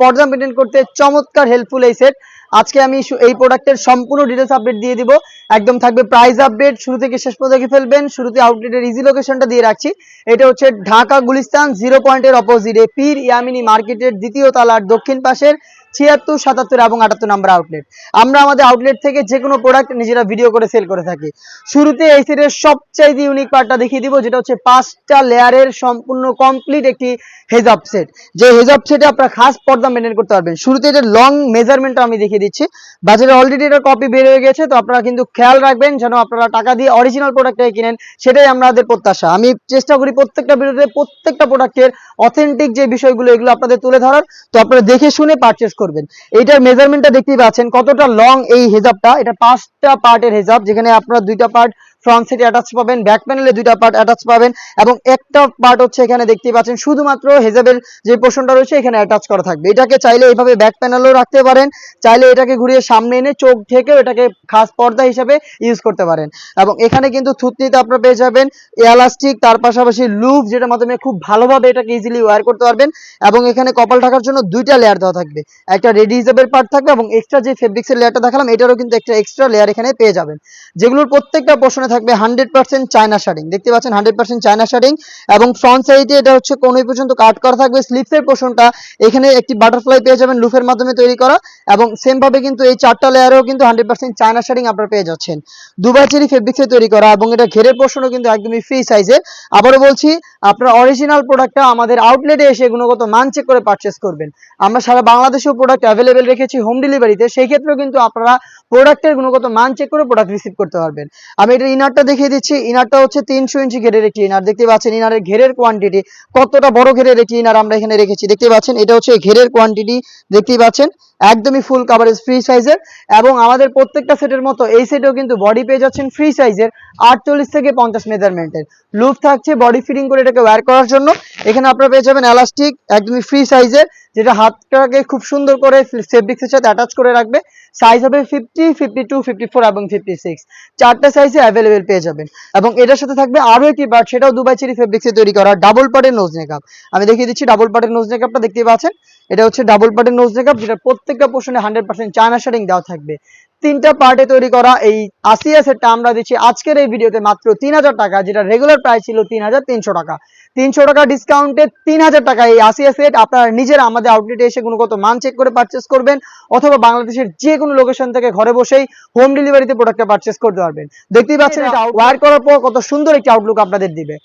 পর্দা মেনটেন করতে চমৎকার হেল্পফুল এই সেট। আজকে আমি এই প্রোডাক্টের সম্পূর্ণ ডিটেলস আপডেট দিয়ে দিব। একদম থাকবে প্রাইস আপডেট, শুরু থেকে শেষ পর্যন্ত দেখে ফেলবেন। শুরুতে আউটলেটের ইজি লোকেশনটা দিয়ে রাখছি। এটা হচ্ছে ঢাকা গুলিস্তান 0 পয়েন্টের অপোজিটে পীর ইয়ামিনী মার্কেটের দ্বিতীয় তলার দক্ষিণ পাশের 76, 77 এবং 78 নাম্বার আউটলেট। আমরা আমাদের আউটলেট থেকে যে কোনো প্রোডাক্ট নিজেরা ভিডিও করে সেল করে থাকি। শুরুতে এই সেটের সবচাইতে ইউনিক পার্টটা দেখিয়ে দিব, যেটা হচ্ছে 5টা লেয়ারের সম্পূর্ণ কমপ্লিট একটি হেজাব সেট। যে হেজাব সেটে আপনারা খাস পর্দা মেনটেন করতে পারবেন। শুরুতে এটার লং মেজারমেন্টটা আমি দেখিয়ে দিচ্ছি। বাজারে অলরেডি এটার কপি বের হয়ে গেছে, তো আপনারা কিন্তু খেয়াল রাখবেন যেন আপনারা টাকা দিয়ে অরিজিনাল প্রোডাক্টটাই কিনেন, সেটাই আমাদের প্রত্যাশা। আমি চেষ্টা করি প্রত্যেকটা ভিডিওতে প্রত্যেকটা প্রোডাক্টের অথেন্টিক যে বিষয়গুলো এগুলো আপনাদের তুলে ধরার, তো আপনারা দেখে শুনে পারচেস করবেন। এইটার মেজারমেন্টটা দেখতেই পাচ্ছেন কতটা লং এই হেজাবটা। এটা 5টা পার্টের হেজাব, যেখানে আপনারা 2টা পার্ট ফ্রন্ট সাইডে অ্যাটাচ পাবেন, ব্যাক প্যানেলে 2টা পার্ট অ্যাটাচ পাবেন, এবং একটা পার্ট হচ্ছে এখানে দেখতেই পাচ্ছেন শুধুমাত্র হেজাবের যে পোর্শনটা রয়েছে এখানে অ্যাটাচ করা থাকবে। এটাকে চাইলে এইভাবে ব্যাক প্যানেলেও রাখতে পারেন, চাইলে এটাকে ঘুরিয়ে সামনে এনে চোখ ঢেকেও এটাকে খাস পর্দা হিসেবে ইউজ করতে পারেন। এবং এখানে কিন্তু থুতনিতে আপনারা পেয়ে যাবেন এলাস্টিক, তার পাশাপাশি লুপ, যেটার মাধ্যমে খুব ভালোভাবে এটাকে ইজিলি ওয়্যার করতে পারবেন। এবং এখানে কপাল ঢাকার জন্য 2টা লেয়ার দেওয়া থাকবে, একটা রেডি হিসাবের পার্ট থাকবে এবং এক্সট্রা যে ফেব্রিক্সের লেয়ারটা দেখালাম এটারও কিন্তু একটা এক্সট্রা লেয়ার এখানে পেয়ে যাবেন, যেগুলোর প্রত্যেকটা পোর্শনে থাকবে 100% চায়না শাড়িং। দেখতে পাচ্ছেন 100% চায়না শাড়িং। এবং ফ্রন্ট সাইডে এটা হচ্ছে কোনই পর্যন্ত কাট করা থাকবে। স্লিপসের পোর্শনটা এখানে একটি বাটারফ্লাই পেয়ে যাবেন লুফের মাধ্যমে তৈরি করা, এবং সেম ভাবে কিন্তু এই 4টা লেয়ারেও কিন্তু 100% চায়না শাড়িং আপনারা পেয়ে যাচ্ছেন, দুবাই চেরি ফেব্রিক্সে তৈরি করা। এবং এটা ঘেরের পোর্শনও কিন্তু একদমই ফ্রি সাইজের। আবারও বলছি, আপনারা অরিজিনাল প্রোডাক্টটা আমাদের আউটলেটে এসে গুণগত মান চেক করে পারচেস করবেন। আমরা সারা বাংলাদেশেও প্রোডাক্ট অ্যাভেলেবেল রেখেছি হোম ডেলিভারিতে, সেই ক্ষেত্রেও কিন্তু আপনারা প্রোডাক্টের গুণগত মান চেক করে প্রোডাক্ট রিসিভ করতে পারবেন। আমি এটা ইনারটা দেখিয়ে দিচ্ছি। ইনারটা হচ্ছে 300 ইঞ্চি ঘেরের একটি ইনার। দেখতে পাচ্ছেন ইনারের ঘেরের কোয়ান্টিটি কতটা বড় ঘেরের একটি ইনার আমরা এখানে রেখেছি। দেখতে পাচ্ছেন এটা হচ্ছে ঘেরের কোয়ান্টিটি, দেখতেই পাচ্ছেন একদমই ফুল কাভারেজ ফ্রি সাইজের। এবং আমাদের প্রত্যেকটা সেটের মতো এই সেটেও কিন্তু বডি পেয়ে যাচ্ছেন ফ্রি সাইজের 48 থেকে 50 মেজারমেন্টের। লুপ থাকছে বডি ফিটিং করে এটাকে ওয়্যার করার জন্য। এখানে আপনারা পেয়ে যাবেন এলাস্টিক একদমই ফ্রি সাইজের, যেটা হাতটাকে খুব সুন্দর করে ফেব্রিক্সের সাথে অ্যাটাচ করে রাখবে। সাইজ হবে 50, 52, 54 এবং 56, 4টা সাইজে অ্যাভেলেবেল পেয়ে যাবেন। এবং এটার সাথে থাকবে আরো একটি পার্ট, সেটাও দুবাই চেরি ফেব্রিক্সে তৈরি করা ডাবল পার্টের নোজ মেকআপ। আমি দেখিয়ে দিচ্ছি ডাবল পার্টের নোজ মেকআপটা। দেখতে পাচ্ছেন এটা হচ্ছে ডাবল পার্টের নোজ মেকআপ, যেটা প্রত্যেকটা পোর্শনে 100% চায়না শাড়িং দেওয়া থাকবে। 3টা পার্টে তৈরি করা এই আসিয়া সেটটা আমরা দিচ্ছি আজকের এই ভিডিওতে মাত্র 3000 টাকা, যেটা রেগুলার প্রাইস ছিল 3300 টাকা। 300 টাকা ডিসকাউন্টে 3000 টাকা এই আসিয়া সেট আপনারা নিজেরা আমাদের আউটলেটে এসে গুণগত মান চেক করে পারচেস করবেন, অথবা বাংলাদেশের যে কোনো লোকেশন থেকে ঘরে বসেই হোম ডেলিভারিতে প্রোডাক্টটা পারচেস করতে পারবেন। দেখতেই পাচ্ছেন এটা ওয়্যার করার পর কত সুন্দর একটি আউটলুক আপনাদের দিবে।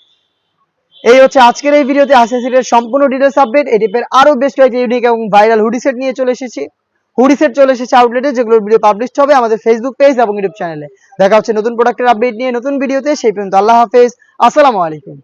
এই হচ্ছে আজকের এই ভিডিওতে আসিয়া সেটের সম্পূর্ণ ডিটেইলস আপডেট। এই টাইপের আরো বেশ কয়েকটি ইউনিক এবং ভাইরাল হুডি সেট নিয়ে চলে এসেছি। হুডি সেট চলে এসেছে আউটলেটে, যেগুলোর ভিডিও পাবলিশ হবে আমাদের ফেসবুক পেজ এবং ইউটিউব চ্যানেলে। দেখা হচ্ছে নতুন প্রোডাক্টের আপডেট নিয়ে নতুন ভিডিওতে। সেই পর্যন্ত আল্লাহ হাফেজ, আসসালামু আলাইকুম।